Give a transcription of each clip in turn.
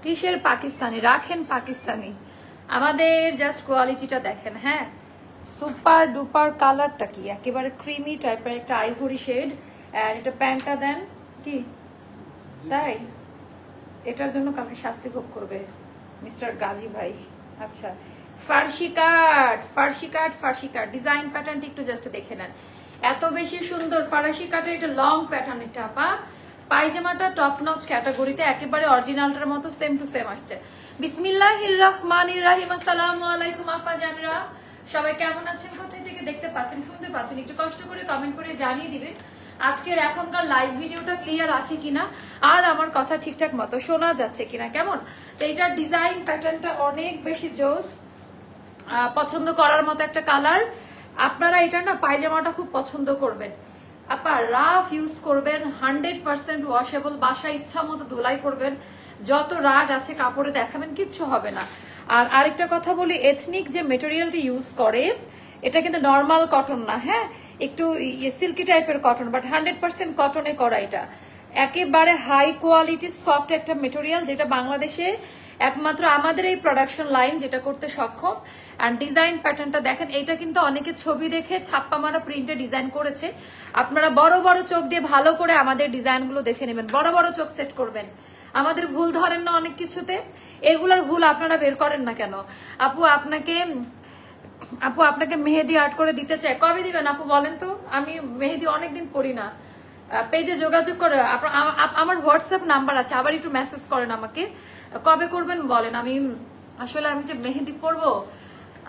কিসের পাকিস্তানি, রাখেন পাকিস্তানি, আমাদের জাস্ট কোয়ালিটিটা দেখেন। হ্যাঁ, সুপার ডুপার কালারটা কি একেবারে ক্রিমি টাইপের একটা আইভরি শেড। আর এটা প্যান্টটা দেন কি তাই, এটার জন্য কালকে শাস্তি ভোগ করবে মিস্টার গাজী ভাই। আচ্ছা, ফার্সি কাট, ফার্সি কাট, ফার্সি কাট ডিজাইন প্যাটার্নটা একটু জাস্ট দেখে নেন, এত বেশি সুন্দর ফার্সি কাটের এটা লং প্যাটার্ন। এটা আপা পায়জামাটা টপ নচ ক্যাটাগরিতে একেবারে অরিজিনালটার মতো সেম টু সেম আসছে। বিসমিল্লাহির রহমানির রহিম। আসসালামু আলাইকুম আপা জানরা, সবাই কেমন আছেন, কোথায় থেকে দেখতে পাচ্ছেন শুনতে পাচ্ছেন একটু কষ্ট করে কমেন্ট করে জানিয়ে দিবেন আজকের এখনকার লাইভ ভিডিওটা ক্লিয়ার আছে কিনা, আর আমার কথা ঠিকঠাক মতো শোনা যাচ্ছে কিনা। কেমন তো এইটার ডিজাইন প্যাটার্নটা অনেক বেশি জোস, পছন্দ করার মতো একটা কালার। আপনারা এটা না পায়জামাটা খুব পছন্দ করবেন আপা, রাফ ইউজ করবেন, 100% ওয়াশেবল, বাসা ইচ্ছা মতো ধুলাই করবেন, যত রাগ আছে কাপড়ে দেখাবেন, কিচ্ছু হবে না। আর আরেকটা কথা বলি, এথনিক যে মেটেরিয়ালটি ইউজ করে এটা কিন্তু নর্মাল কটন না, হ্যাঁ একটু সিল্কি টাইপের কটন, বাট 100% কটনে করা। এটা একেবারে হাই কোয়ালিটি সফট একটা মেটেরিয়াল, যেটা বাংলাদেশে একমাত্র আমাদের এই প্রোডাকশন লাইন যেটা করতে সক্ষম। আর ডিজাইন প্যাটার্নটা দেখেন, এটা কিন্তু অনেকে ছবি দেখে ছাপ্পা মারা প্রিন্টে ডিজাইন করেছে। আপনারা বড় বড় চোখ দিয়ে ভালো করে আমাদের ডিজাইনগুলো দেখে নেবেন, বড় বড় চোখ সেট করবেন। আমাদের ভুল ধরেন না অনেক কিছুতে, এগুলার ভুল আপনারা বের করেন না কেন? আপু আপনাকে মেহেদি আর্ট করে দিতে চাই, কবে দিবেন আপু বলেন তো? আমি মেহেদি অনেকদিন পড়ি না, পেজে যোগাযোগ করে আমার হোয়াটসঅ্যাপ নাম্বার আছে, আবার একটু মেসেজ করেন আমাকে, কবে করবেন বলেন। আমি যে মেহেদি পরবো,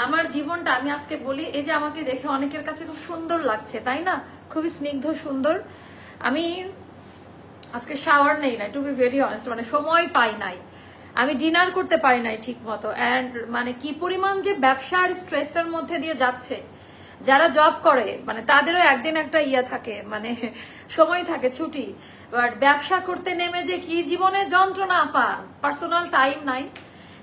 আমার জীবনটা আমি আজকে বলি, এই যে আমাকে দেখে অনেকের কাছে খুব সুন্দর লাগছে তাই না, খুবই স্নিগ্ধ সুন্দর। আমি আজকে শাওয়ার নেই না, টু বি ভেরি অনেস্ট, মানে সময় পাই নাই, আমি ডিনার করতে পারি নাই ঠিক মতো। অ্যান্ড মানে কি পরিমাণ যে ব্যবসার স্ট্রেসের মধ্যে দিয়ে যাচ্ছে, যারা জব করে মানে তাদেরও একদিন একটা ইয়ে থাকে, মানে সময় থাকে ছুটি, বাট ব্যবসা করতে নেমে যে কি জীবনে যন্ত্রণা আপা, পার্সোনাল টাইম নাই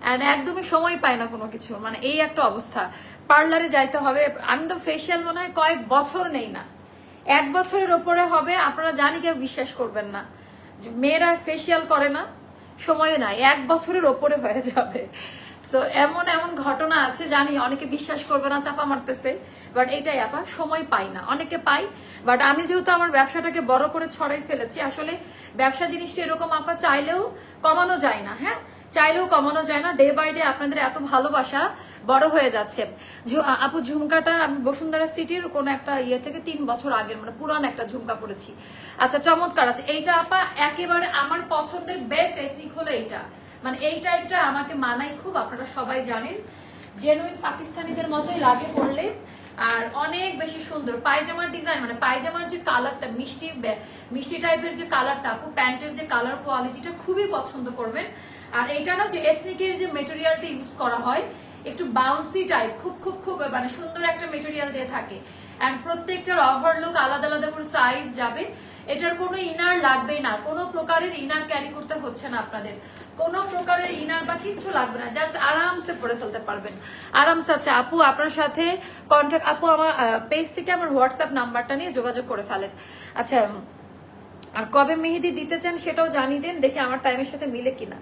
অ্যান্ড একদমই সময় পায় না কোনো কিছু, মানে এই একটা অবস্থা। পার্লারে যাইতে হবে, আমি তো ফেসিয়াল মনে হয় কয়েক বছর নেই না, 1 বছরের ওপরে হবে। আপনারা জানি কেউ বিশ্বাস করবেন না, মেয়েরা ফেসিয়াল করে না, সময় নাই, 1 বছরের ওপরে হয়ে যাবে। সো এমন এমন ঘটনা আছে, জানি অনেকে বিশ্বাস করবে না, চাপা মারতেছে, বাট এটাই আপা, সময় পাই না, অনেকে পাই, বাট আমি যেহেতু আমার ব্যবসাটাকে বড় করে ছড়াই ফেলেছি। আসলে ব্যবসা জিনিসটা এরকম আপা, চাইলেও কমানো যায় না, হ্যাঁ চাইলেও কমানো যায় না। ডে বাই ডে আপনাদের এত ভালোবাসা বড় হয়ে যাচ্ছে। আপু ঝুমকাটা আমি বসুন্ধরা সিটির কোন একটা ইয়ে থেকে 3 বছর আগের, মানে পুরান একটা ঝুমকা পড়েছি। আচ্ছা চমৎকার আছে এইটা আপা, একেবারে আমার পছন্দের বেস্ট এথনিক হলো এইটা, মানে এই টাইপটা আমাকে মানাই খুব, আপনারা সবাই জানেন, জেনুইন পাকিস্তানিদের মতোই লাগে পড়লে। আর অনেক বেশি সুন্দর পায়জামার ডিজাইন, মানে পায়জামার যে কালারটা মিষ্টি মিষ্টি টাইপের যে কালারটা, আপু প্যান্টের যে কালার কোয়ালিটিটা খুবই পছন্দ করবেন। আর এইটা না যে এথনিকের যে মেটেরিয়ালটা ইউজ করা হয় একটু বাউন্সি টাইপ, খুব খুব খুব মানে সুন্দর একটা মেটেরিয়াল দিয়ে থাকে। অ্যান্ড প্রত্যেকটার ওভারলুক আলাদা আলাদা করে সাইজ যাবে, এটার কোনো ইনার লাগবে না, কোনো প্রকারের ইনার ক্যারি করতে হচ্ছে না আপনাদের, কোনো প্রকারের ইনার বা কিচ্ছু লাগবে না, জাস্ট আরামসে পরে ফেলতে পারবেন আরামসে। আচ্ছা আপু আপনার সাথে কন্ট্যাক্ট, আপু আমার পেজ থেকে আমার হোয়াটসঅ্যাপ নাম্বারটা নিয়ে যোগাযোগ করে ফেলেন। আচ্ছা আর কবে মেহেদি দিতে চান সেটাও জানিয়ে দেন, দেখি আমার টাইমের সাথে মিলে কিনা।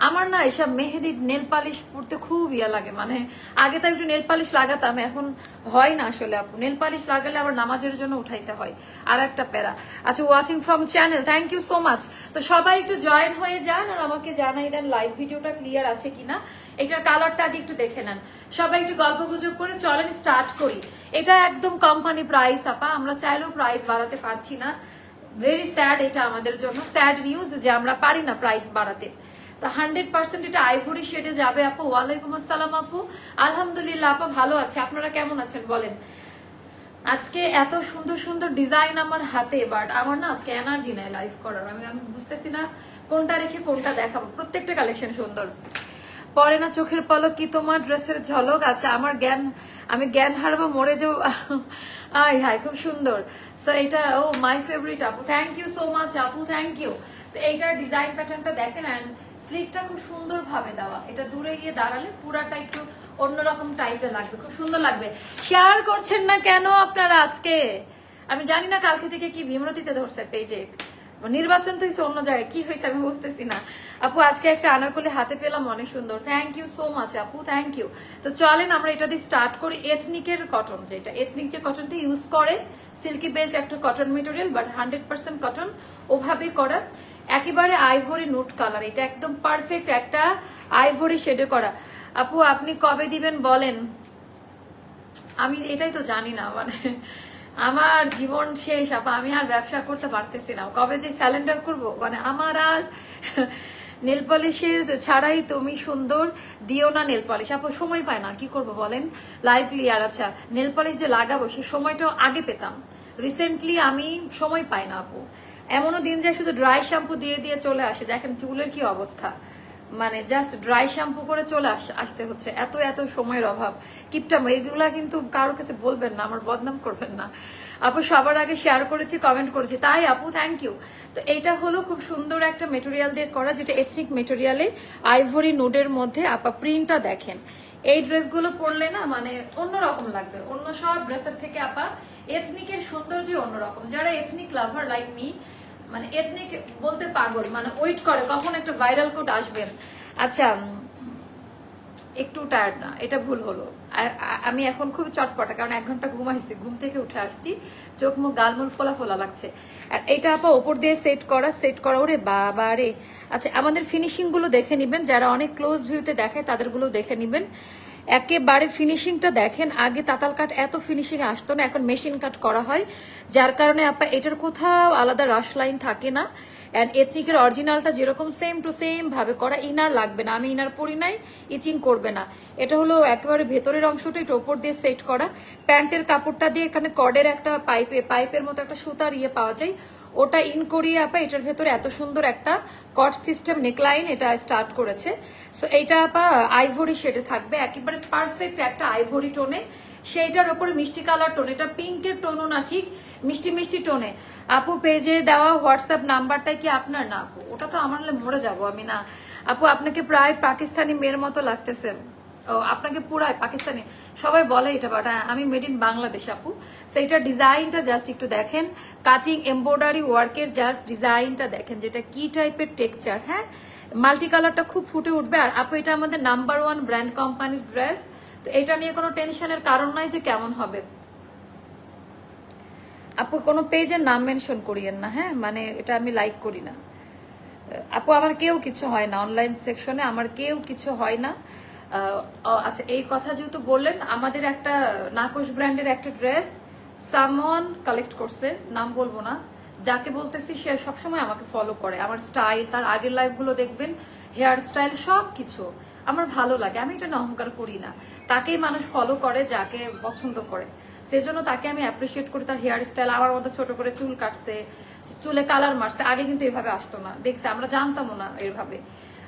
আমার না এসব মেহেদি নেল পালিশ পরতে খুব ইয়া লাগে, মানে আগে তো একটু নেল পালিশ লাগাতাম, এখন হয় না আসলে আপু, নেল পালিশ লাগালে আবার নামাজের জন্য উঠাইতে হয়, আর একটা প্যারা। আচ্ছা watching from channel, thank you so much. তো সবাই একটু জয়েন হয়ে যান আর আমাকে জানাই দেন লাইভ ভিডিওটা ক্লিয়ার আছে কিনা, এটার কালারটা আগে একটু দেখে নেন। সবাই একটু গল্প গুজব করে চলেন স্টার্ট করি। এটা একদম কোম্পানি প্রাইস আপা, আমরা চাইলেও প্রাইস বাড়াতে পারছি না, ভেরি স্যাড, এটা আমাদের জন্য স্যাড নিউজ যে আমরা পারি না প্রাইস বাড়াতে। তো 100% এটা আইভরি শেডে যাবে আপু। ওয়ালাইকুম আসসালাম আপু, আলহামদুলিল্লাহ আপা ভালো আছে, আপনারা কেমন আছেন বলেন? আজকে এত সুন্দর সুন্দর ডিজাইন আমার হাতে, বাট আমার না আজকে এনার্জি নাই লাইভ করার, আমি বুঝতেছি না কোনটা রেখে কোনটা দেখাবো, প্রত্যেকটা কালেকশন সুন্দর। পরে না চোখের পলক কি তোমার ড্রেসের ঝলক, আচ্ছা আমার আমি জ্ঞান হারবো মরে যাও, আয় হাই খুব সুন্দর। সো এটা ও মাই ফেভারিট আপু, থ্যাংক ইউ সো মাচ আপু, থ্যাংক ইউ। তো এইটার ডিজাইন প্যাটার্নটা দেখেন, অ্যান্ড স্লিকটা খুব সুন্দর ভাবে দেওয়া, এটা দূরে গিয়ে দাঁড়ালে পুরাটা একটু অন্যরকম টাইপের লাগবে, খুব সুন্দর লাগবে। শেয়ার করছেন না কেন আপনারা আজকে? আমি জানি না কালকে থেকে কি বিমরতিতে ধরছে পেজে, নির্বাচন তো হয়েছে অন্য জায়গায়, কি হয়েছে আমি বুঝতেছি না। আপু আজকে একটা আনারকলি হাতে পেলাম, অনেক সুন্দর, থ্যাংক ইউ সো মাচ আপু, থ্যাংক ইউ। তো চলেন আমরা এটা দিয়ে স্টার্ট করি। এথনিকের কটন, যেটা এথনিক যে কটনটা ইউজ করে, সিল্কি বেসড একটা কটন মেটেরিয়াল, বাট 100% কটন, ওভাবে করা, একেবারে আইভরি নুট কালার, এটা একদম পারফেক্ট একটা আইভরি শেডে করা। আপু আপনি কবে দিবেন বলেন? আমি এটাই তো জানি না, মানে আমার জীবন শেষ আপা, আমি আর ব্যবসা করতে পারতেছি না, কবে যে স্যালেন্ডার করব, মানে আমার আর নেল পলিশের ছাড়াই তুমি সুন্দর দিও না নেল পলিশ। আপু সময় পায় না, কি করব বলেন, লাইভ ক্লিয়ার। আচ্ছা নেল পলিশ যে লাগাবো সেই সময়টা আগে পেতাম, রিসেন্টলি আমি সময় পাই না আপু। এমনও দিন যায় শুধু ড্রাই শ্যাম্পু দিয়ে দিয়ে চলে আসে, দেখেন চুলের কি অবস্থা, মানে জাস্ট ড্রাই শ্যাম্পু করে চলে আসতে হচ্ছে, এত এত সময়ের অভাব। কিপটাম এগুলা কিন্তু কারোর কাছে বলবেন না, আমার বদনাম করবেন না আপু। সবার আগে শেয়ার করেছি, কমেন্ট করেছি, তাই আপু থ্যাংক ইউ। তো এইটা হলো খুব সুন্দর একটা মেটেরিয়াল দিয়ে করা, যেটা এথনিক মেটেরিয়ালে আইভরি নুডের মধ্যে। আপা প্রিন্টটা দেখেন, এই ড্রেসগুলো পরলে না মানে অন্যরকম লাগবে অন্য সব ড্রেসের থেকে। আপা এথনিকের সৌন্দর্য অন্যরকম, যারা এথনিক লাভার লাইক মি, মানে এথনিক বলতে পাগল, মানে ওয়েট করে কখন একটা ভাইরাল কোড আসবেন। আচ্ছা একটু টায়ার্ড না, এটা ভুল হলো, আমি এখন খুব চটপটা, কারণ 1 ঘন্টা ঘুমাইছি, ঘুম থেকে উঠে আসছি, চোখ মুখ গালমুল ফোলা ফোলা লাগছে। আর এটা আপা ওপর দিয়ে সেট করা, ওরে বাবা রে। আচ্ছা আমাদের ফিনিশিং গুলো দেখে নিবেন, যারা অনেক ক্লোজ ভিউতে দেখে তাদেরগুলো দেখে নিবেন, একেবারে ফিনিশিংটা দেখেন। আগে তাতাল কাট এত ফিনিশিং আসতো না, এখন মেশিন কাট করা হয়, যার কারণে আপা এটার কোথাও আলাদা রাশ লাইন থাকে না। এন্ড এথনিকের অরিজিনালটা যেরকম সেম টু সেম ভাবে করা, ইনার লাগবে না, আমি ইনার পরি নাই, ইচিং করবে না। এটা হলো একেবারে ভেতরের অংশটা, এটা ওপর দিয়ে সেট করা, প্যান্টের কাপড়টা দিয়ে এখানে কর্ডের একটা পাইপের মতো একটা সুতার ইয়ে পাওয়া যায়, ওটা ইন করিয়ে আপা এটার ভেতরে এত সুন্দর একটা কট সিস্টেম নেকলাইন এটা স্টার্ট করেছে। সো এইটা আপা আইভরি শেডে থাকবে, একেবারে পারফেক্ট একটা আইভরি টোনে, সেইটার ওপরে মিষ্টি কালার টোন, এটা পিঙ্কের টোনও না, ঠিক মিষ্টি মিষ্টি টোনে। আপু পেজে দেওয়া হোয়াটসঅ্যাপ নাম্বারটা কি আপনার? না আপু ওটা তো আমার মরে যাবো আমি, না আপু আপনাকে প্রায় পাকিস্তানি মেয়ের মতো লাগতেছে। ও আপনাকে পুরাই পাকিস্তানি সবাই বলে এটা, বাট আমি মেড ইন বাংলাদেশ আপু। সেইটা ডিজাইনটা জাস্ট একটু দেখেন, কাটিং এমব্রয়ডারি ওয়ার্কের জাস্ট ডিজাইনটা দেখেন, যেটা কি টাইপের টেক্সচার। হ্যাঁ মাল্টি কালারটা খুব ফুটে উঠবে। আর আপু এটা আমাদের নাম্বার 1 ব্র্যান্ড কোম্পানির ড্রেস, তো এটা নিয়ে কোনো টেনশনের কারণ নাই যে কেমন হবে। আপু কোনো পেজের নাম মেনশন করিয়েন না, হ্যাঁ মানে এটা আমি লাইক করি না আপু, আমার কেউ কিছু হয় না অনলাইন সেকশনে, আমার কেউ কিছু হয় না। আচ্ছা এই কথা যেহেতু বললেন, আমাদের একটা নাকশ ব্র্যান্ডের একটা ড্রেস সামন কালেক্ট করছে, নাম বলবো না, যাকে বলতেছি সে সবসময় আমাকে ফলো করে, আমার স্টাইল, তার আগের লাইফগুলো দেখবেন, হেয়ার স্টাইল সব কিছু আমার ভালো লাগে, আমি এটা অহংকার করি না, তাকেই মানুষ ফলো করে যাকে পছন্দ করে, সেজন্য তাকে আমি অ্যাপ্রিসিয়েট করি। তার হেয়ার স্টাইল আমার মতো ছোট করে চুল কাটছে, চুলে কালার মারছে, আগে কিন্তু এভাবে আসতো না, দেখছে আমরা জানতামও না এভাবে।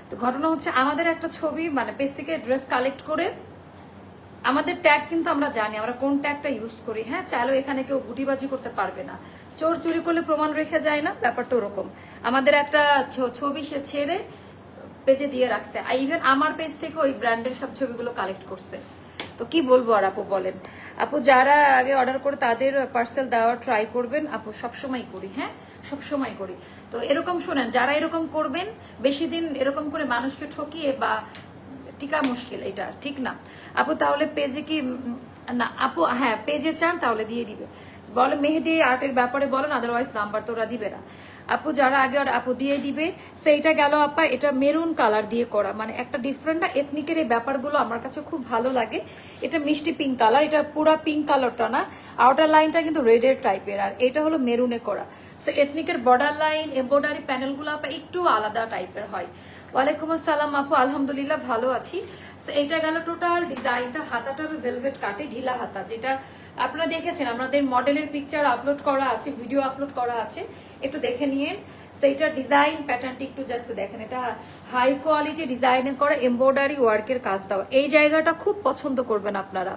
তো ঘটনা হচ্ছে আমাদের একটা ছবি মানে পেজ থেকে ড্রেস কালেক্ট করে, আমাদের ট্যাগ কিন্তু আমরা জানি আমরা কোন ট্যাগটা ইউজ করি। হ্যাঁ চাইলেও এখানে কেউ গুটিবাজি করতে পারবে না, চোর চুরি করলে প্রমাণ রেখে যায় না, ব্যাপারটা ওরকম। আমাদের একটা ছবি সে ছেড়ে পেজে দিয়ে রাখছে, ইভেন আমার পেজ থেকে ওই ব্র্যান্ডের সব ছবিগুলো কালেক্ট করছে। তো কি বলবো আর আপু বলেন। আপু যারা আগে অর্ডার করে তাদের পার্সেল দেওয়ার ট্রাই করবেন আপু, সবসময় করি, হ্যাঁ সবসময় করি। তো এরকম শোনেন, যারা এরকম করবেন বেশি দিন এরকম করে মানুষকে ঠকিয়ে বা টিকা মুশকিল, এটা ঠিক না আপু। তাহলে পেজে কি না আপু, হ্যাঁ পেজে চান তাহলে দিয়ে দিবে, বলে মেহেদি আর্টের ব্যাপারে বলেন, আদারওয়াইজ নাম্বার তো ওরা দিবে না আপু। যারা আগে আপু দিয়ে দিবে। সেইটা গেল আপা, এটা মেরুন কালার দিয়ে করা, মানে একটা ডিফারেন্ট না, এথনিকের এই ব্যাপারগুলো আমার কাছে খুব ভালো লাগে। এটা মিষ্টি পিঙ্ক কালার, এটা পুরা পিঙ্ক কালারটা না, আউটার লাইনটা কিন্তু রেডের টাইপের, আর এটা হলো মেরুনে করা। সো এথনিকের বর্ডার লাইন এমব্রয়ডারি প্যানেলগুলো আপা একটু আলাদা টাইপের হয়। ওয়ালাইকুম আসসালাম আপু, আলহামদুলিল্লাহ ভালো আছি। সো এটা গেল টোটাল ডিজাইনটা, হাতাটা হবে ভেলভেট কাটে ঢিলা হাতা, যেটা আপনারা দেখেছেন আমাদের মডেলের পিকচার আপলোড করা আছে, ভিডিও আপলোড করা আছে, একটু দেখে নিন। সেইটা ডিজাইন প্যাটার্নটি একটু জাস্ট দেখেন, এটা হাই কোয়ালিটি ডিজাইনে করা এমব্রয়ডারি ওয়ার্কের কাজ দেওয়া, এই জায়গাটা খুব পছন্দ করবেন আপনারা।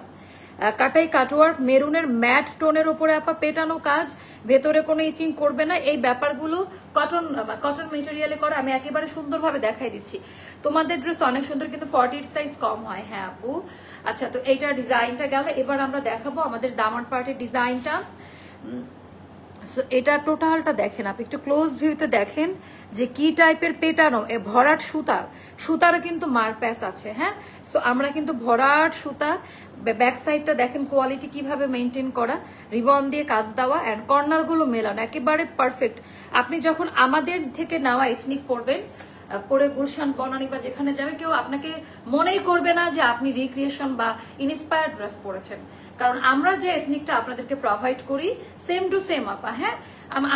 কাটাই কাটওয়ার্ক মেরুনের ম্যাট টোনের উপরে আপা পেটানো কাজ, ভেতরে কোনো ইচিং করবে না, এই ব্যাপারগুলো কটন মেটেরিয়ালে করা। আমি একেবারে সুন্দরভাবে দেখাই দিচ্ছি, তোমাদের ড্রেস অনেক সুন্দর কিন্তু 48 সাইজ কম হয়। হ্যাঁ আপু আচ্ছা, তো এইটার ডিজাইনটা গেল। এবার আমরা দেখাবো আমাদের দামান পার্টের ডিজাইনটা। সো এটা টোটালটা দেখেন, আপনি একটু ক্লোজ ভিউতে দেখেন যে কি টাইপের পেটানো, ভরাট সুতারও কিন্তু মারপ্যাচ আছে। হ্যাঁ, সো আমরা কিন্তু ভরাট সুতা, ব্যাক সাইডটা দেখেন কোয়ালিটি কিভাবে মেনটেন করা, রিবন দিয়ে কাজ দেওয়া, অ্যান্ড কর্নারগুলো মেলানো একেবারে পারফেক্ট। আপনি যখন আমাদের থেকে নেওয়া এথনিক পরবেন, পরে গুলশান বনানী বা যেখানে যাবে, কেউ আপনাকে মনেই করবে না যে আপনি রিক্রিয়েশন বা ইন্সপায়ার্ড ড্রেস পরেছেন, কারণ আমরা যে এথনিকটা আপনাদেরকে প্রোভাইড করি সেম টু সেম আপা। হ্যাঁ,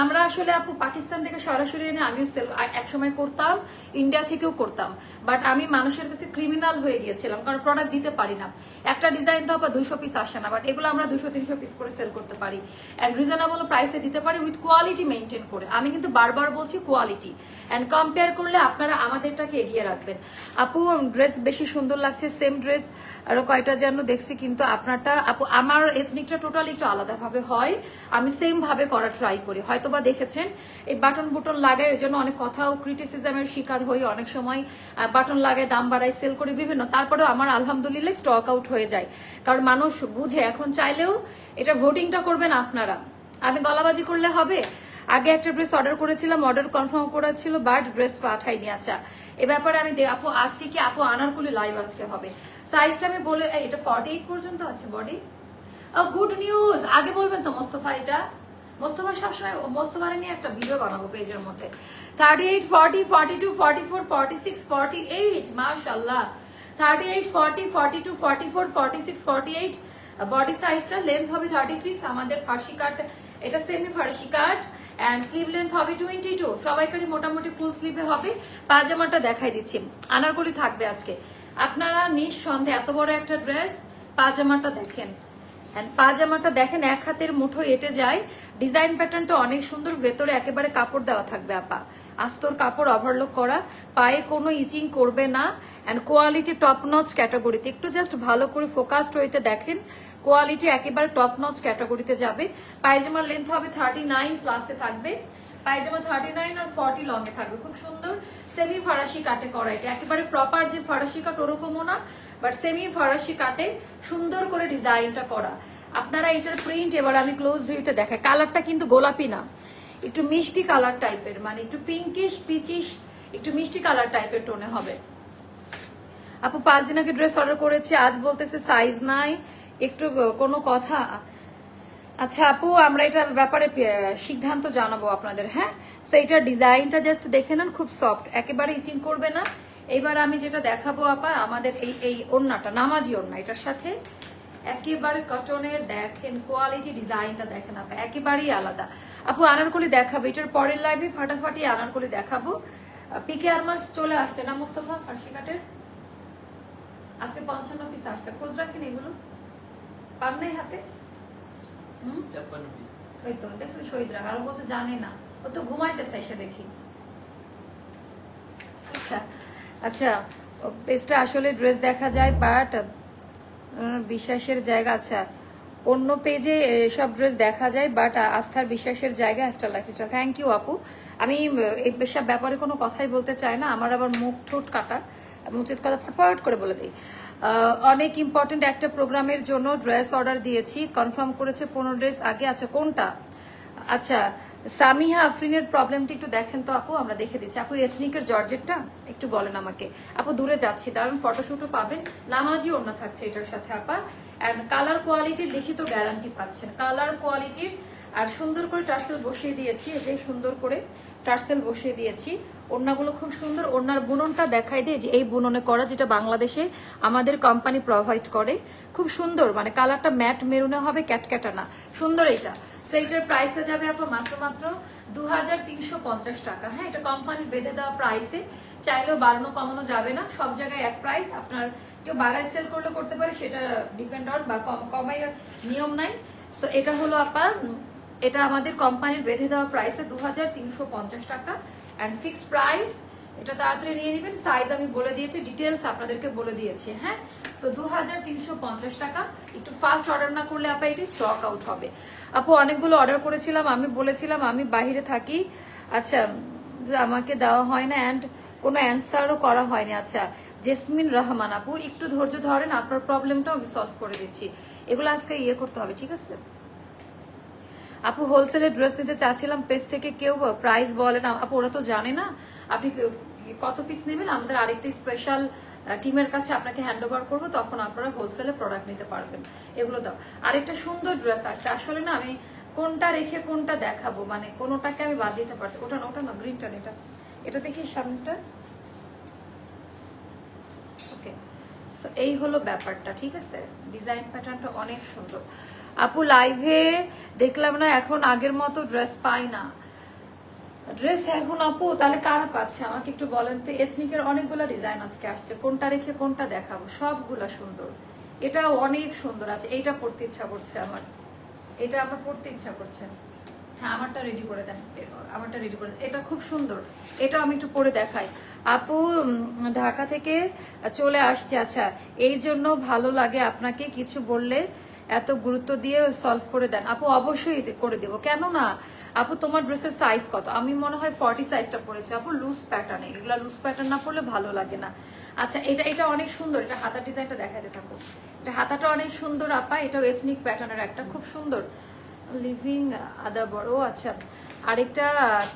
আমরা আসলে আপু পাকিস্তান থেকে সরাসরি এনে আমিও সেল একসময় করতাম, ইন্ডিয়া থেকেও করতাম, বাট আমি মানুষের কাছে ক্রিমিনাল হয়ে গিয়েছিলাম, কারণ প্রোডাক্ট দিতে পারি না। একটা ডিজাইন তো আপা 200 পিস আসে না, বাট এগুলো আমরা 200-300 পিস করে সেল করতে পারি, অ্যান্ড রিজনেবল প্রাইসে দিতে পারি উইথ কোয়ালিটি মেনটেন করে। আমি কিন্তু বারবার বলছি কোয়ালিটি, অ্যান্ড কম্পেয়ার করলে আপনারা আমাদেরটাকে এগিয়ে রাখবেন। আপু ড্রেস বেশি সুন্দর লাগছে, সেম ড্রেস আরো কয়টা যেন দেখছি, কিন্তু আপনারটা আপু, আমার এথনিকটা টোটালি একটু আলাদাভাবে হয়, আমি সেম ভাবে করা ট্রাই করি। হয়তোবা দেখেছেন এই বাটন বুটন লাগাই, ওই জন্য অনেক কথাও ক্রিটিসিজমের শিকার হই, অনেক সময় বাটন লাগাই, দাম বাড়াই, সেল করি বিভিন্ন, তারপরেও আমার আলহামদুলিল্লাহ স্টক আউট হয়ে যায়, কারণ মানুষ বুঝে। এখন চাইলেও এটা ভোটিংটা করবেন আপনারা, আমি গলাবাজি করলে হবে। আগে একটা ড্রেস অর্ডার করেছিলাম, অর্ডার কনফার্ম করা ছিল, বাট ড্রেস পাঠাইনি। আচ্ছা, এ ব্যাপারে আমি আপু আজকে কি আপু আনারকুলি লাইভ আজকে হবে, সাইজটা আমি বলে, এটা 48 পর্যন্ত আছে বডি। গুড নিউজ, আগে বলবেন তো মোস্তফা, এটা মোস্তফা সবসময়, মোস্তফার নিয়ে একটা ভিডিও বানাবো পেজের মধ্যে। 38, 40, 42, 44, 46, 48, মাশাআল্লাহ। 38, 40, 42, 44, 46, 48, বডি সাইজটা, লেন্থ হবে 36, আমাদের ফার্সি কাট, এটা সেমি ফার্সি কাট, এন্ড স্লিভ লেন্থ হবে 22, সবাইকারই মোটামুটি ফুল স্লিভে হবে। পাজামাটা দেখাই দিচ্ছি, আনারকলি থাকবে আজকে। আপনারা নিঃসন্দেহে এত বড় একটা ড্রেস, পাজামাটা দেখেন, পাজামাটা দেখেন, এক হাতের মুঠো এটে যায়। ডিজাইন প্যাটার্নটা অনেক সুন্দর, ভেতরে একেবারে কাপড় দেওয়া থাকবে আপা, আস্তর কাপড়, ওভারলক করা, পায়ে কোনো ইচিং করবে না, এন্ড কোয়ালিটি টপ নচ ক্যাটাগরিতে। একটু জাস্ট ভালো করে ফোকাসড হইতে দেখেন, কোয়ালিটি একেবারে টপ নচ ক্যাটাগরিতে যাবে। পায়জামার লেন্থ হবে 39 প্লাসে থাকবে, পায়জামা 39 আর 40 লং এ থাকবে। খুব সুন্দর সেমি ফরাসি কাটে করা, এটা একেবারে প্রপার যে ফরাসি কাট ওরকমও না, বাট সেমি ফরাসি কাটে সুন্দর করে ডিজাইনটা করা। আপনারা এটার প্রিন্ট এবার আমি ক্লোজ ভিউতে দেখাই, কালারটা কিন্তু গোলাপি না, একটু মিষ্টি কালার টাইপের, মানে একটু পিঙ্কিশ পিচিশ, একটু মিষ্টি কালার টাইপের টোনে হবে। আপু 5 দিন আগে ড্রেস অর্ডার করেছি, আজ বলতেছে সাইজ নাই, একটু কোনো কথা। আচ্ছা আপু, আমরা এটার ব্যাপারে সিদ্ধান্ত জানাবো আপনাদের। হ্যাঁ, তো এটার ডিজাইনটা জাস্ট দেখে নেন, খুব সফট, একেবারে ইচিং করবে না। এবার আমি যেটা দেখাবো আপা, আমাদের এই ওড়নাটা, নামাজি ওড়না, এটার সাথে একেবারে কটনের, দেখেন কোয়ালিটি, ডিজাইনটা দেখেন আপা, একেবারেই আলাদা। আপু আনারকলি দেখাবো, এটার পরের লাইভে ফাটাফাটি আনারকলি দেখাবো। পিকে আরমাস চলে আসছে না মোস্তফা, ফার্সি কাটের আজকে 55 পিস আসছে, খোঁজ রাখেন এগুলো, পার নাই হাতে। ওই তো দেখছো শহীদ রাখা, আর বলছে জানে না, ও তো ঘুমাইতেছে এসে দেখি। আচ্ছা আচ্ছা, পেজটা আসলে ড্রেস দেখা যায়, বাট বিশ্বাসের জায়গা, আচ্ছা অন্য পেজে সব ড্রেস দেখা যায়, বাট আস্থার বিশ্বাসের জায়গা অ্যাস্টার লাইফস্টাইল। থ্যাংক ইউ আপু, আমি এই সব ব্যাপারে কোনো কথাই বলতে চাই না, আমার আবার মুখ ঠোঁট কাটা, আমি উচিত কথা ফটফট করে বলে দিই। অনেক ইম্পর্টেন্ট একটা প্রোগ্রামের জন্য ড্রেস অর্ডার দিয়েছি, কনফার্ম করেছে 15 ড্রেস আগে। আচ্ছা কোনটা? আচ্ছা সামিহা আফরিনের প্রবলেমটা একটু দেখেন তো আপু, আমরা দেখে দিচ্ছি। আপু এথনিকের জর্জেটটা একটু বলেন আমাকে। আপু দূরে যাচ্ছি, দারুণ ফটোশুটও পাবেন, নামাজি ওড়না থাকছে এটার সাথে আপা, অ্যান্ড কালার কোয়ালিটির লিখিত গ্যারান্টি পাচ্ছেন, কালার কোয়ালিটির। আর সুন্দর করে টার্সেল বসিয়ে দিয়েছি, এই যে সুন্দর করে টার্সেল বসিয়ে দিয়েছি। ওড়নাগুলো খুব সুন্দর, ওড়নার বুননটা দেখাই দিয়ে, যে এই বুননে করা, যেটা বাংলাদেশে আমাদের কোম্পানি প্রোভাইড করে, খুব সুন্দর, মানে কালারটা ম্যাট মেরুনে হবে, ক্যাটক্যাটা না, সুন্দর এইটা। সেইটার প্রাইসটা যাবে আপা মাত্র 2350 টাকা। হ্যাঁ, এটা কোম্পানির বেঁধে দেওয়া প্রাইসে, চাইলেও বাড়ানো কমানো যাবে না, সব জায়গায় এক প্রাইস। আপনার কেউ বাড়ায় সেল করলে করতে পারে, সেটা ডিপেন্ড অন, বা কমাই নিয়ম নাই। সো এটা হলো আপা, এটা আমাদের কোম্পানির বেঁধে দেওয়া প্রাইসে 2350 টাকা, অ্যান্ড ফিক্সড প্রাইস। এটা তাড়াতাড়ি নিয়ে নেবেন, সাইজ আমি বলে দিয়েছি, ডিটেলস আপনাদেরকে বলে দিয়েছি। হ্যাঁ, সো 2350 টাকা, একটু ফাস্ট অর্ডার না করলে আপা এটি স্টক আউট হবে। আপু অনেকগুলো অর্ডার করেছিলাম, আমি বলেছিলাম আমি বাইরে থাকি, আচ্ছা আমাকে দেওয়া হয় না, অ্যান্ড কোনো অ্যান্সারও করা হয়নি। আচ্ছা জেসমিন রহমান আপু, একটু ধৈর্য ধরেন, আপনার প্রবলেমটাও আমি সলভ করে দিচ্ছি, এগুলো আজকে করতে হবে, ঠিক আছে? আপু হোলসেলের ড্রেস নিতে চাচ্ছিলাম, পেজ থেকে কেউ প্রাইস বলে না আপু, ওরা তো জানে না আপনি কত পিস নেবেন। আমাদের আরেকটা স্পেশাল টিমের কাছে আপনাকে হ্যান্ড ওভার করবো, তখন আপনারা হোলসেলে প্রোডাক্ট নিতে পারবেন। এগুলো দাও। আরেকটা সুন্দর ড্রেস আসছে, আসলে না আমি কোনটা রেখে কোনটা দেখাবো, মানে কোনোটাকে আমি বাদ দিতে পারছি। ওটা না গ্রিনটা, এটা দেখি সামনেটা। ওকে, এই হলো ব্যাপারটা, ঠিক আছে। ডিজাইন প্যাটার্নটা অনেক সুন্দর। আপু লাইভে দেখলাম না এখন আগের মতো ড্রেস পাই না, ড্রেস এখন আপু তাহলে কারা পাচ্ছে আমাকে একটু বলেন তো। এথনিকের অনেকগুলো ডিজাইন আজকে আসছে, কোনটা রেখে কোনটা দেখাবো, সবগুলা সুন্দর। এটাও অনেক সুন্দর আছে, এইটা পড়তে ইচ্ছা করছে আমার, এটা আমার পড়তে ইচ্ছা করছে। হ্যাঁ আমারটা রেডি করে দেন, আমারটা রেডি করে দেন। এটা খুব সুন্দর, এটা আমি একটু পরে দেখাই। আপু ঢাকা থেকে চলে আসছে, আচ্ছা এই জন্য ভালো লাগে আপনাকে, কিছু বললে এত গুরুত্ব দিয়ে সলভ করে দেন। আপু অবশ্যই করে দেবো, কেন না। আপু তোমার ড্রেসের সাইজ কত? আমি মনে হয় 40 সাইজটা পরেছি আপু, লুজ প্যাটার্নে। এগুলা লুজ প্যাটার্ন না পরলে ভালো লাগে না। আচ্ছা এটা অনেক সুন্দর, এটা হাতার ডিজাইনটা দেখাতে থাকো। এটা হাতাটা অনেক সুন্দর আপা, এটাও এথনিক প্যাটার্নের একটা খুব সুন্দর লিভিং আদা বড়। আচ্ছা আরেকটা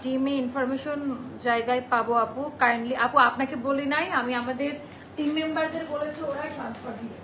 টিমে ইনফরমেশন জায়গায় পাবো আপু কাইন্ডলি। আপু আপনাকে বলি নাই, আমি আমাদের টিম মেম্বারদের বলেছি, ওরাই ট্রান্সফার দিয়ে।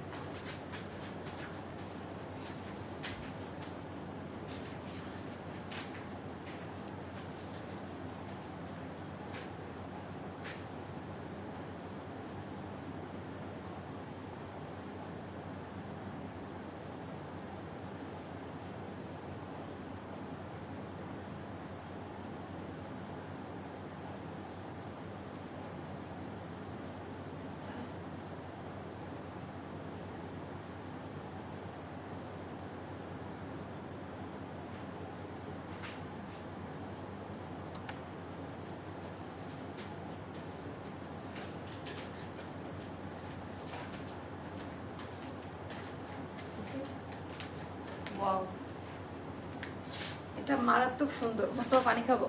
এটা মারাত্মক সুন্দর। মোস্তফা পানি খাবো।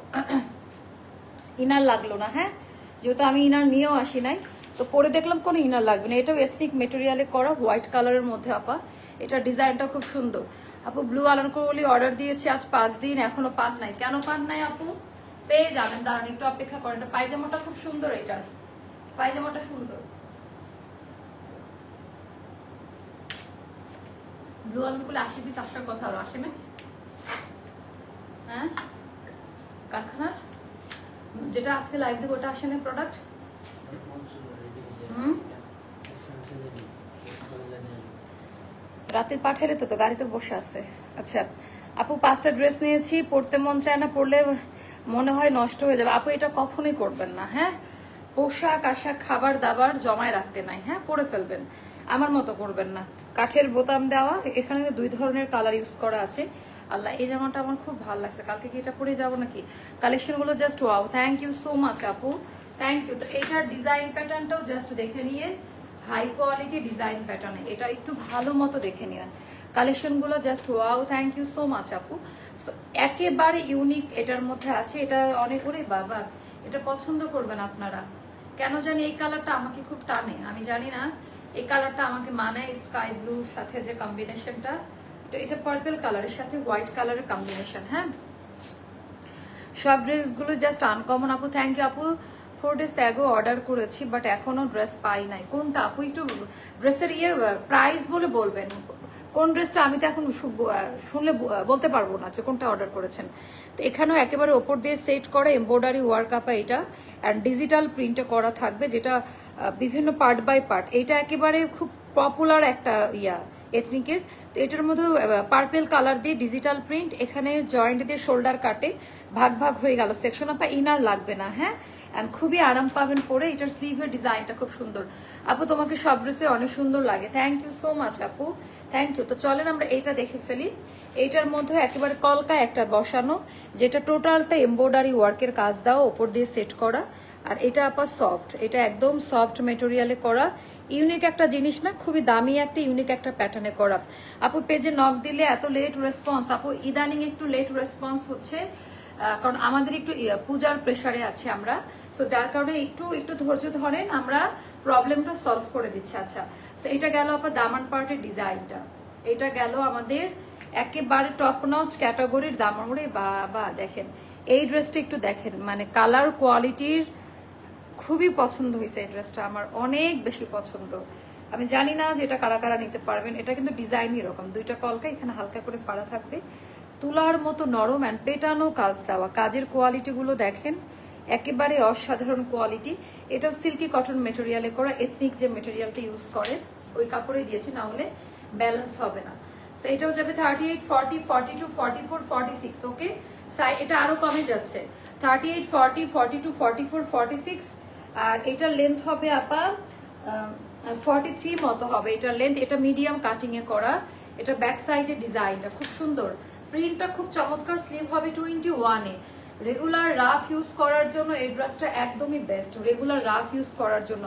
ইনার লাগলো না, হ্যাঁ যেহেতু আমি ইনার নিয়েও আসি নাই, তো পরে দেখলাম কোনো ইনার লাগবে না। এটাও এথনিক মেটেরিয়ালে করা, হোয়াইট কালারের মধ্যে আপা। এটা ডিজাইনটা খুব সুন্দর আপু। ব্লু আলানকোলি অর্ডার দিয়েছি আজ 5 দিন, এখনো পান নাই। কেন পান নাই আপু? পেয়ে যাবেন, দাঁড়ান একটু অপেক্ষা করেন। পায়জামাটা খুব সুন্দর, এটার পায়জামাটা সুন্দর। ব্লু আলানকোলি 80 পিস আসার কথা, আর আসে না। হ্যাঁ কারখানার যেটা আজকে লাইভ দেবো ওটা আসে না প্রোডাক্ট। রাতে পাঠালে তো গাড়িতে বসে আছে। আচ্ছা আপু 5টা ড্রেস নিয়েছি, পরতে মন চায় না, পরলে মনে হয় নষ্ট হয়ে যাবে। আপু এটা কখনোই করবেন না, হ্যাঁ পোশাক আশাক খাবার দাবার জমায় রাখতে নাই, হ্যাঁ পরে ফেলবেন, আমার মতো করবেন না। কাঠের বোতাম দেওয়া, এখানে 2 ধরনের কালার ইউজ করা আছে। আল্লাহ এই জামাটা আমার খুব ভালো লাগছে, কালকে কি এটা পরে যাবো নাকি। কালেকশন গুলো just wow, thank you so much আপু, থ্যাংক ইউ। তো এটার ডিজাইন প্যাটার্নটাও জাস্ট দেখে নিয়ে, হাই কোয়ালিটি ডিজাইন প্যাটার্নে, এটা একটু ভালো মতো দেখে নিন। কালেকশন গুলো just wow, thank you so much আপু। একেবারে ইউনিক এটার মধ্যে আছে। এটা অনেক করে বাবা এটা পছন্দ করবেন আপনারা, কেন জানি এই কালারটা আমাকে খুব টানে, আমি জানি না এই কালারটা আমাকে মানায়। স্কাই ব্লুর সাথে যে কম্বিনেশনটা, তো এটা পার্পল কালারের সাথে হোয়াইট কালারের কম্বিনেশন। হ্যাঁ সব ড্রেসগুলো জাস্ট আনকমন আপু, থ্যাংক ইউ আপু। 4 days ago অর্ডার করেছি বাট এখনো ড্রেস পাই নাই। কোনটা আপু? একটু ড্রেসের প্রাইস বলে বলবেন কোন ড্রেসটা, আমি তো এখন শুনলে বলতে পারবো না যে কোনটা অর্ডার করেছেন। তো এখানেও একেবারে ওপর দিয়ে সেট করা এমব্রয়ডারি ওয়ার্ক আপা এটা, অ্যান্ড ডিজিটাল প্রিন্টে করা থাকবে, যেটা বিভিন্ন পার্ট বাই পার্ট। এটা একেবারে খুব পপুলার একটা এথনিকের। তো এটার মধ্যে পার্পল কালার দিয়ে ডিজিটাল প্রিন্ট, এখানে জয়েন্ট দিয়ে শোল্ডার কাটে ভাগ ভাগ হয়ে গেল সেকশন আপা, ইনার লাগবে না। হ্যাঁ এন্ড খুবই আরাম পাবেন পরে। এটার স্লিভের ডিজাইনটা খুব সুন্দর আপু, তোমাকে সব ড্রেসে অনেক সুন্দর লাগে, থ্যাংক ইউ সো মাচ আপু, থ্যাংক ইউ। তো চলেন আমরা এইটা দেখে ফেলি। এইটার মধ্যে একেবারে কলকা একটা বসানো, যেটা টোটালটা এমব্রয়ডারি ওয়ার্কের কাজ দাও, ওপর দিয়ে সেট করা। আর এটা আপা সফট, এটা একদম সফট মেটেরিয়ালে করা, ইউনিক একটা জিনিস না, খুবই দামি একটা ইউনিক একটা প্যাটার্নে করা। আপু পেজে নক দিলে এত লেট রেসপন্স, আপু ইদানিং একটু লেট রেসপন্স হচ্ছে, কারণ আমাদের একটু পূজার প্রেসারে আছে আমরা, সো যার কারণে একটু ধৈর্য ধরেন, আমরা প্রবলেমটা সলভ করে দিচ্ছি। আচ্ছা তো এটা গেল আপা দামান পার্টের ডিজাইনটা, এটা গেল আমাদের একেবারে টপ নচ ক্যাটাগরির দাম। ওরে বাবা দেখেন এই ড্রেসটা একটু দেখেন, মানে কালার কোয়ালিটির খুবই পছন্দ হয়েছে এই ড্রেসটা, আমার অনেক বেশি পছন্দ। আমি জানি না যে এটা কারা কারা নিতে পারবেন। এটা কিন্তু ডিজাইন এরকম, দুইটা কলকা, এখানে হালকা করে ফাড়া থাকবে, তুলার মতো নরম অ্যান্ড পেটানো কাজ দেওয়া। কাজের কোয়ালিটি গুলো দেখেন, একেবারে অসাধারণ কোয়ালিটি। এটাও সিল্কি কটন মেটেরিয়ালে করা, এথনিক যে মেটেরিয়ালটা ইউজ করে ওই কাপড়ে দিয়েছি, না হলে ব্যালেন্স হবে না। তো এটাও যাবে 38, 40, 42, 44, 46। ওকে, এটা আরো কমে যাচ্ছে, 38, 40, 42, 44, 46। আর এটার লেন্থ হবে আপা 43 মতো হবে এটার লেন্থ। এটা মিডিয়াম কাটিং এ করা, এটা ব্যাক সাইডে ডিজাইনটা খুব সুন্দর, প্রিন্টটা খুব চমৎকার। স্লিভ হবে 21 এ। রেগুলার রাফ ইউজ করার জন্য এই ড্রেসটা একদমই বেস্ট, রেগুলার রাফ ইউজ করার জন্য।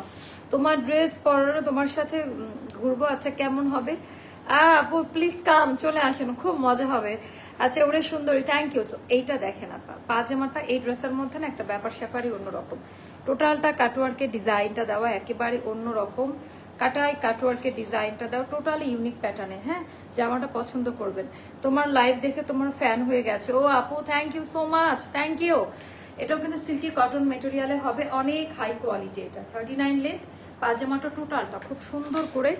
তোমার ড্রেস পরানো তোমার সাথে ঘুরবো, আচ্ছা কেমন হবে আপু, প্লিজ কাম, চলে আসেন, খুব মজা হবে। আচ্ছা ওরে সুন্দরী, থ্যাংক ইউ। এইটা দেখেন আপা, পাজামাটা এই ড্রেসের মধ্যে না একটা ব্যাপার স্যাপারই অন্যরকম। টোটালটা কাটওয়ার্কের ডিজাইনটা দেওয়া একেবারে অন্যরকম, কাটাই কাটওয়ার্কের ডিজাইনটা দেওয়া টোটালি ইউনিক প্যাটার্নে। হ্যাঁ, জামাটা পছন্দ করবেন। তোমার লাইভ দেখে তোমার ফ্যান হয়ে গেছে। ও আপু thank you so much, thank you. এটাও কিন্তু সিল্কি কটন মেটেরিয়ালে হবে, অনেক হাই কোয়ালিটি। এটা 39 লেন্থ। পাজামাটা টোটালটা খুব সুন্দর করে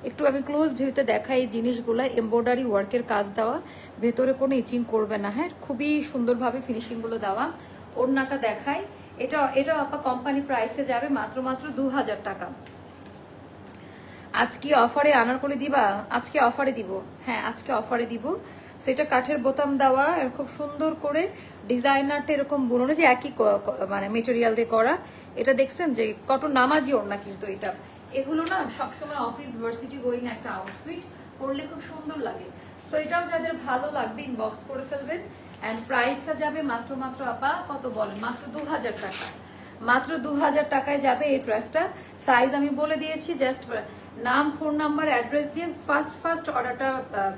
একটু আমি ক্লোজ ভিউতে দেখাই এই জিনিসগুলো, এমব্রয়ডারি ওয়ার্কের কাজ দেওয়া, ভেতরে কোনো ইচিং করবে না। হ্যাঁ, খুবই সুন্দরভাবে ফিনিশিং গুলো দেওয়া। ওড়নাটা দেখাই, এটা আপা কোম্পানি প্রাইসে যাবে মাত্র 2000 টাকা। আজকে অফারে আনারকলি দিবা? আজকে অফারে দিব, হ্যাঁ আজকে অফারে দিব। সেটা কাঠের বোতাম দেওয়া, খুব সুন্দর করে ডিজাইনারটা এরকম বুননো, যে একই মানে মেটেরিয়াল দিয়ে করা। এটা দেখছেন যে কটন নামাজি ওড়না, কিন্তু এটা এগুলো না সবসময় অফিস ভার্সিটি গোয়িং একটা আউটফিট পরলে খুব সুন্দর লাগে। সো এটাও যাদের ভালো লাগবে ইনবক্স করে ফেলবেন। অ্যান্ড প্রাইসটা যাবে মাত্র আপা কত বলেন, মাত্র 2000 টাকা। মাত্র 2000 টাকায় যাবে এই ড্রেসটা। সাইজ আমি বলে দিয়েছি, জাস্ট নাম, ফোন নাম্বার, অ্যাড্রেস দিয়ে ফার্স্ট অর্ডারটা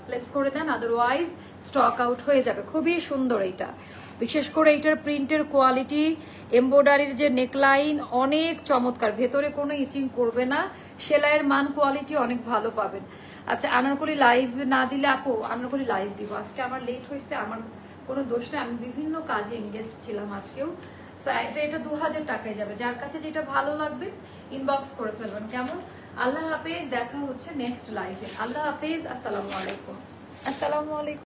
প্লেস করে দেন, আদারওয়াইজ স্টক আউট হয়ে যাবে। খুবই সুন্দর এইটা, বিশেষ করে এইটার প্রিন্টের কোয়ালিটি, এমব্রয়ডারির যে নেকলাইন অনেক চমৎকার, ভেতরে কোনো ইচিং করবে না, সেলাইয়ের মান কোয়ালিটি অনেক ভালো পাবেন। আচ্ছা আনারকলি লাইভ না দিলে আপু, আনারকলি লাইভ দিব। আজকে আমার লেট হয়েছে, আমার কোনো দোষ নেই, আমি বিভিন্ন কাজে এনগেজড ছিলাম আজকেও। এটা 2000 টাকায় যাবে। যার কাছে যেটা ভালো লাগবে ইনবক্স করে ফেলবেন, কেমন? আল্লাহ হাফেজ, দেখা হচ্ছে নেক্সট লাইভে। আল্লাহ হাফেজ, আসসালামু আলাইকুম। আসসালামু আলাইকুম।